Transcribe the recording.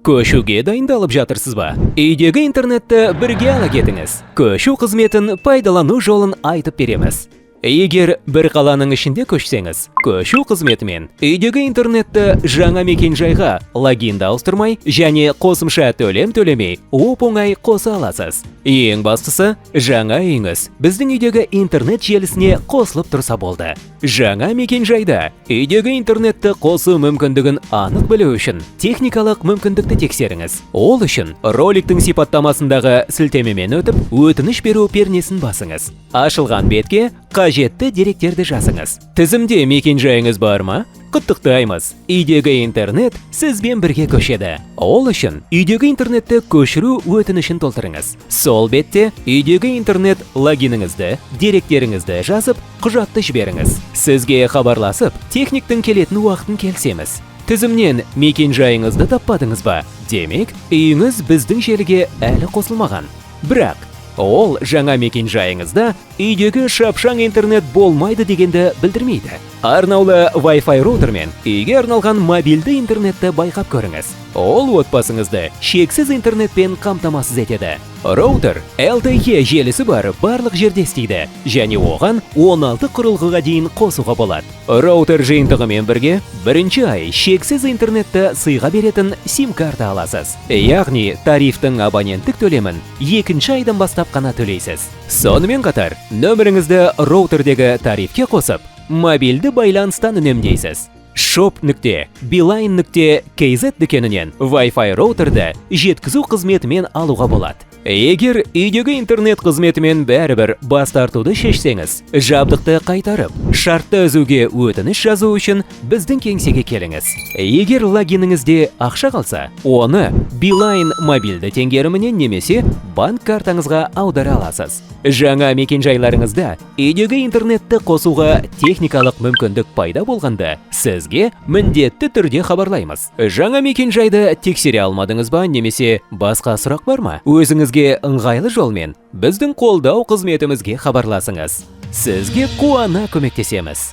Көшуге дайындалып жатырсыз ба? Үйдегі интернетті бірге ала кетіңіз. Көшу қызметін пайдалану жолын айтып береміз. Егер бір қаланың ішінде көшсеңіз, көшу қызметімен үйдегі интернетті жаңа мекен-жайға логинді ауыстырмай және қосымша төлем төлемей оп-оңай қоса аласыз. Ең бастысы, жаңа үйіңіз біздің үйдегі интернет желісіне қосылып тұрса болды. Жаңа мекен-жайда үйдегі интернетті қосу мүмкіндігін анық білу үшін техникалық мүмкіндікті тексеріңіз. Ол үшін роликтің сипаттамасындағы сілтемемен өтіп, өтініш беру пернесін басыңыз. Ашылған бетке қажетті деректерді жазыңыз. Тізімде мекен-жайыңыз бар ма? Құттықтаймыз! Үйдегі интернет сізбен бірге көшеді. Ол үшін үйдегі интернетті көшіру өтінішін толтырыңыз. Сол бетте үйдегі интернет логиніңізді, деректеріңізді жазып, құжатты жіберіңіз. Сізге хабарласып, техниктің келетін уақытын келсеміз. Тізімнен мекен-жайыңызды таппадыңыз ба? Демек, үйіңіз біздің желіге әлі қосылмаған. Бірақ ол жаңа мекен-жайыңызда үйдегі шапшаң интернет болмайды дегенді білдірмейді. Арнаулы Wi-Fi роутермен үйге арналған мобильді интернетті байқап көріңіз. Ол отбасыңызды шексіз интернетпен қамтамасыз етеді. Роутер LTE желісі бар барлық жерде істейді және оған 16 құрылғыға дейін қосуға болады. Роутер жиынтығымен бірге бірінші ай шексіз интернетті сыйға беретін сим-карта аласыз. Яғни тарифтің абоненттік төлемін екінші айдан бастап қана төлейсіз. Сонымен қатар, нөміріңізді роутердегі тарифке қосып, мобильді байланыстан үнемдейсіз. shop.beeline.kz дүкенінен Wi-Fi роутерді жеткізу қызметімен алуға болады. Егер үйдегі интернет қызметімен бәрібір бас тартуды шешсеңіз, жабдықты қайтарып, шартты үзуге өтініш жазу үшін біздің кеңсеге келіңіз. Егер логиніңізде ақша қалса, оны Beeline мобильді теңгерімінен немесе банк картаңызға аудара аласыз. Жаңа мекен-жайларыңызда үйдегі интернетті қосуға техникалық мүмкіндік пайда болғанда, сізге міндетті түрде хабарлаймыз. Жаңа мекен-жайды тексере алмадыңыз ба немесе басқа сұрақ бар ма? Өзіңізге ыңғайлы жолмен біздің қолдау қызметімізге хабарласыңыз. Сізге қуана көмектесеміз.